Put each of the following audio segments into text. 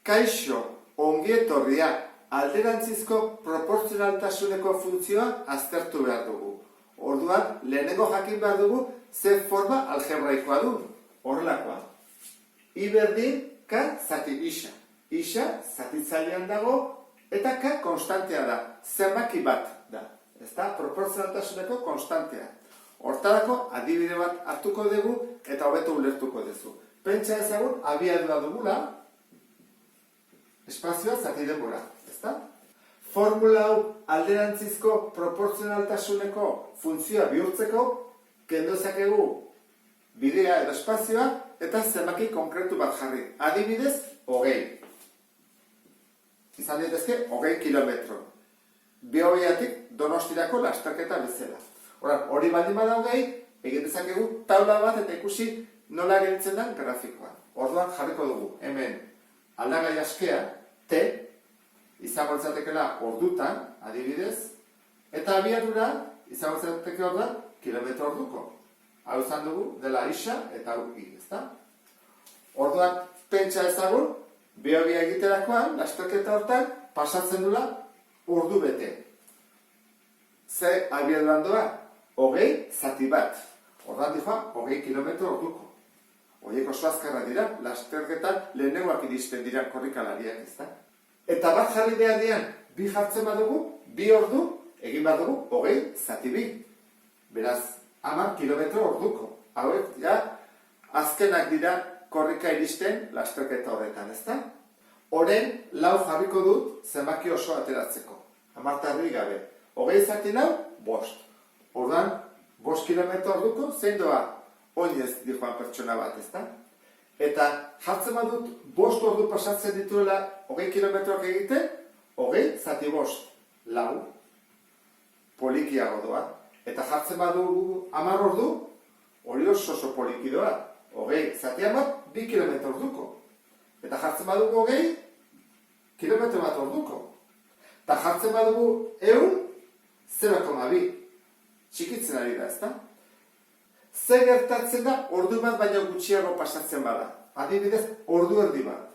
Kaixo, ongi etorria, alderantzizko proportzionaltasuneko funtzioa aztertu behar dugu. Orduan, lehenengo jakin behar dugu ze forma algebraikoa du. Horrelakoa. I berdin, K zati isa. Isa zatitzailean dago eta K konstantea da. Zenbaki bat da. Ezta? Proportzionaltasuneko konstantea. Hortarako adibide bat hartuko dugu eta hobeto ulertuko duzu. Pentsa ezagun abiadura dugula, espazioa zati denbora, ezta? Formula hau alderantzizko proportzionaltasuneko funtzioa bihurtzeko, kendu dezakegu bidea edo espazioa eta zenbaki konkretu bat jarri. Adibidez, 20. Izan daitezke 20 kilometro. Bihobiatik Donostirako lasterketa bezala. Hori baldin bada 20, egin dezakegu taula bat eta ikusi nola gelditzen den grafikoan. Orduan jarriko dugu, hemen aldagai askea, T, izango litzatekeela ordutan, adibidez, eta abiadura izango litzateke orduan kilometro orduko. Hau izan dugu dela isa eta hau I, ezta? Orduan, pentsa ezagun, bihobia egiterakoan, lasterketa hortan, pasatzen dula ordu bete. Ze abiaduran doa? 20 zati bat. Orduan dihoa, 20 kilometro orduko. Horiek oso azkarra dira, lasterketan lehenengoak iristen dira korrikalariak, ezta? Eta bat jarri behar dian, bi jartzen badugu, 2 ordu, egin badugu, 20 zati bi. Beraz, 10 kilometro orduko. Hauek, ja, azkenak dira korrika iristen lasterketa horretan, ezta? Horen, lau jarriko dut zenbaki oso ateratzeko. 10 tarri gabe. 20 zati lau, 5. Orduan, 5 kilometro orduko, zein doa? Oinez dihoan pertsona bat, ezta? Eta jartzen badut 5 ordu pasatzen dituela 20 kilometroak egiten, 20 zati 5, lau, polikiago doa. Eta jartzen badugu 10 ordu, hori oso poliki doa. 20 zati 10, 2 kilometro orduko. Eta jartzen badugu 20, kilometro bat orduko. Eta jartzen badugu 100, 0,2. Txikitzen ari da, ezta? Zer gertatzen da ordu bat baino gutxiago pasatzen bada. Adibidez, ordu erdi bat.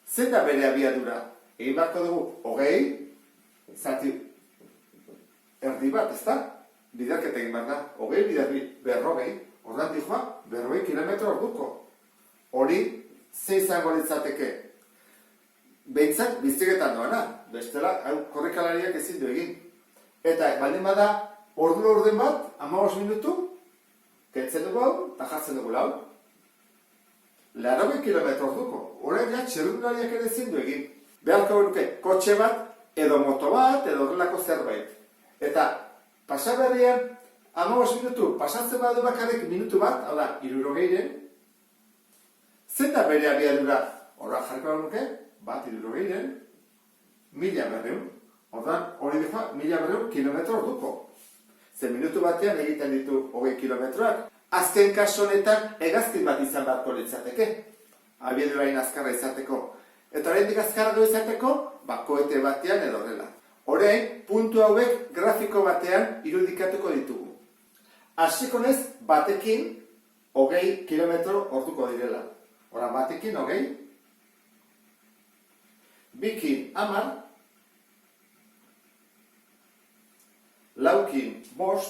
Zer da bere abiadura? Egin beharko dugu 20 zati erdi bat, ezta? Biderketa egin behar da. 20 biderbi 40, orduan dihoa 40 kilometro orduko. Hori, ze izango litzateke? Behintzat, biziketan doana. Bestela, korrikalariak ezin du egin. Eta, baldin bada, orduen bat, 15 minutu, kentzen dugu hau, eta jartzen dugu lau. 80 kilometro orduko. Horrein ja, txerrundulariak ere ezin du egin. Beharko genuke, kotxe bat, edo moto bat, edo horrelako zerbait. Eta, pasaberrian, 15 minutu, pasatzen badu bakarrik minutu bat, hau da, 60, zen da bere abiadura? Horra jarriko genuke, bat 60, 1200. Orduan, hori dihoa, 1200 kilometro orduko. Ze minutu batean egiten ditu 20 kilometroak. Azken kasu honetan, hegazkin bat izan beharko litzateke. Abiadurain azkarra izateko. Eta oraindik azkarrago izateko, koete batean edo horrela. Orain, puntu hauek grafiko batean irudikatuko ditugu. Hasiko naiz batekin 20 kilometro orduko direla. Ora, batekin 20, bikin 10, laukin 5,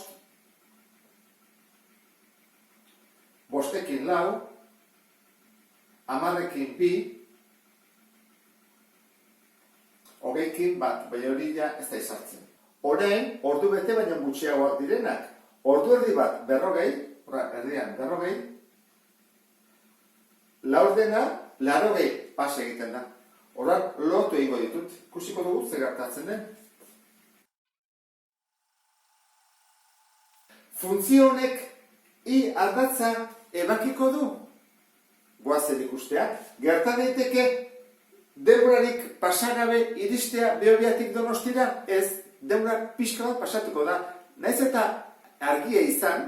bostekin 4, 10ekin 2, 20ekin 1, baina hori ja ez da izartzen. Orain, ordu bete baina gutxiagoak direnak. Ordu erdi bat 40, erdian 40, laurdena 80 pas egiten da. Orduan, lotu egingo ditut. Ikusiko dugu zer gertatzen den. Funtzio honek I aldatza ebakiko du? Goazen ikustea. Gerta daiteke denborarik pasagabe iristea Behobiatik Donostira? Ez, denborak pixka bat pasatuko da. Naiz eta argia izan,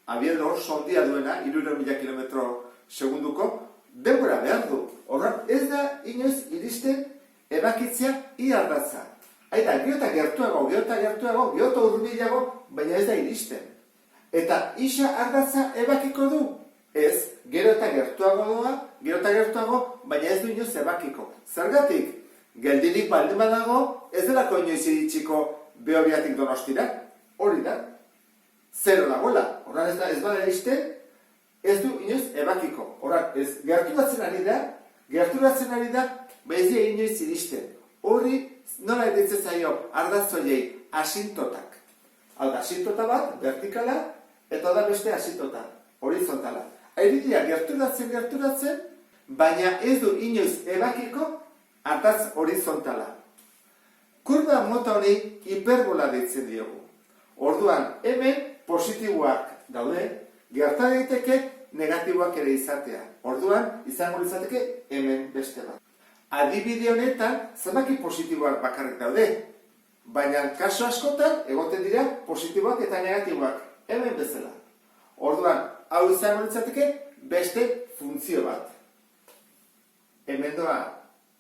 abiadura oso handia duena, 300.000 kilometro segunduko, denbora behar du. Horren, ez da inoiz iristen ebakitzea I aldatza. Aita, geota gertuago, geota urbilago, baina ez da iristen. Eta isa ardatza ebakiko du? Ez, gero eta gertuago doa, gero eta gertuago, baina ez du inoiz ebakiko. Zergatik, geldirik baldin badago, ez delako inoiz iritsiko Behobiatik Donostira. Hori da. Zero dagoela. Horran ez bada iristen, ez du inoiz ebakiko. Horran, ez gerturatzen ari da, ba ez dira inoiz iristen. Hori, nola editzen zaio, ardazzoiei, asintotak. Hau da, asintota bat, vertikala, eta da beste asintota, horizontala. Airidea gerturatzen, baina ez du inoiz ebakiko ardatz horizontala. Kurba mota honi hiperbola deitzen diogu. Orduan, hemen positiboak daude, gerta daiteke negatiboak ere izatea. Orduan, izango izateke hemen beste bat. Adibide honetan, zenbaki positiboak bakarrik daude, baina kaso askotan egoten dira positiboak eta negatiboak, hemen bezala. Orduan, hau izango litzateke beste funtzio bat. Hemen doa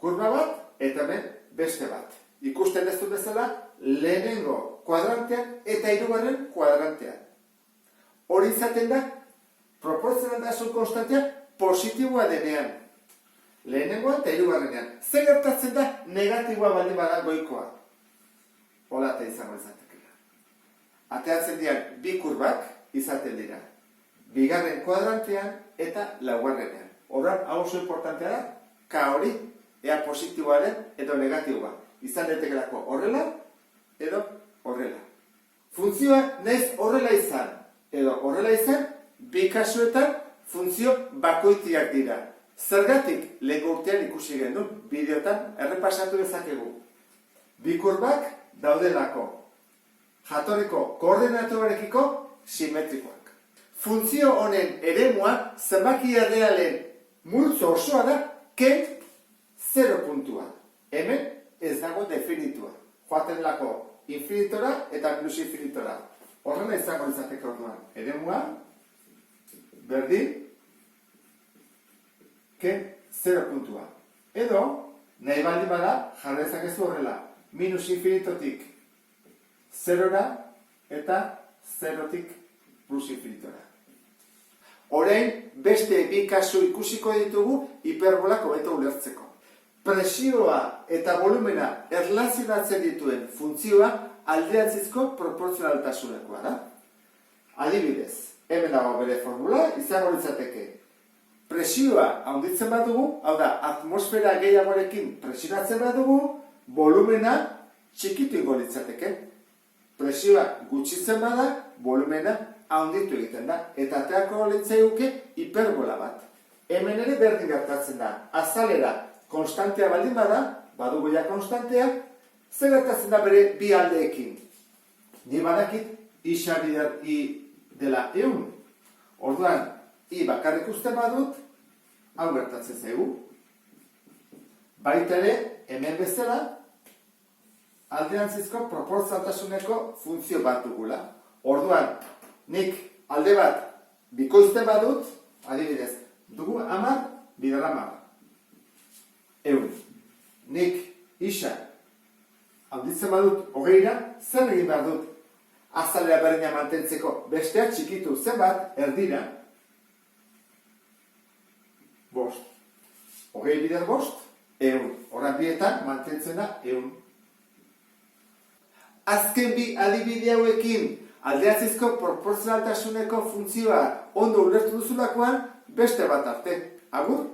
kurba bat eta hemen beste bat. Ikusten ez du bezala lehenengo kuadrantean eta hirugarren kuadrantean. Hori izaten da, proportzionaltasun konstantea positiboa denean. Lehenengoan eta hirugarrenean. Zer gertatzen da negatiboa baldin bada goikoa? Hola eta izango izatekela. Ateatzen dian bi kurbak izaten dira. Bigarren kuadrantean eta laugarrenean. Horran, hau oso importantea da, K hori, ea positiboaren edo negatiboa. Izan daitekelako horrela edo horrela. Funtzioa naiz horrela izan edo horrela izan, bi kasuetan funtzio bakoitiak dira. Zergatik lehengo urtean ikusi genuen, bideotan errepasatu dezakegu. Bi kurbak daudelako, jatorriko koordinatorekiko simetrikoak. Funtzio honen eremua zenbaki errealen multzo osoa da K 0 puntua. Hemen ez dago definitua. Joaten lako infinitora eta minus infinitora. Horrela izango izateke orduan. Eremua berdin K 0 puntua. Edo, nahi baldin bada, jarra ezakezu horrela. Minus infinitotik 0ra eta 0tik plus infinitora. Orain, beste bi kasu ikusiko ditugu hiperbolak hobeto ulertzeko. Presioa eta volumena erlazionatzen dituen funtzioa alderantzizko proportzionaltasunekoa da. Adibidez, hemen dago bere formula, izango litzateke. Presioa handitzen badugu, hau da, atmosfera gehiagorekin presionatzen badugu, volumena txikitu ingo litzateke. Presioa gutxitzen bada, volumena handitu egiten da. Eta ateako litzaiguke hiperbola bat. Hemen ere berdin gertatzen da. Azalera konstantea baldin bada, badugu ja konstantea, zer gertatzen da bere bi aldeekin. Ni badakit, isa bider I dela 1. Orduan, I bakarrik usten badut, hau gertatzen zaigu. Baita ere, hemen bezala, alderantzizko proportzionaltasuneko funtzio bat dugula. Orduan, nik alde bat bikoizten badut, adibidez, dugu 10 bider 10. 100. Nik isa handitzen badut 20ra, zer egin behar dut? Azalera berdina mantentzeko besteak txikitu zenbat, erdira, 5. 20 bider 5, 100. Horran bietan mantentzen da 100. Azken bi adibide hauekin alderantzizko proportzionaltasuneko funtzioa ondo ulertu duzulakoan beste bat arte. Agur!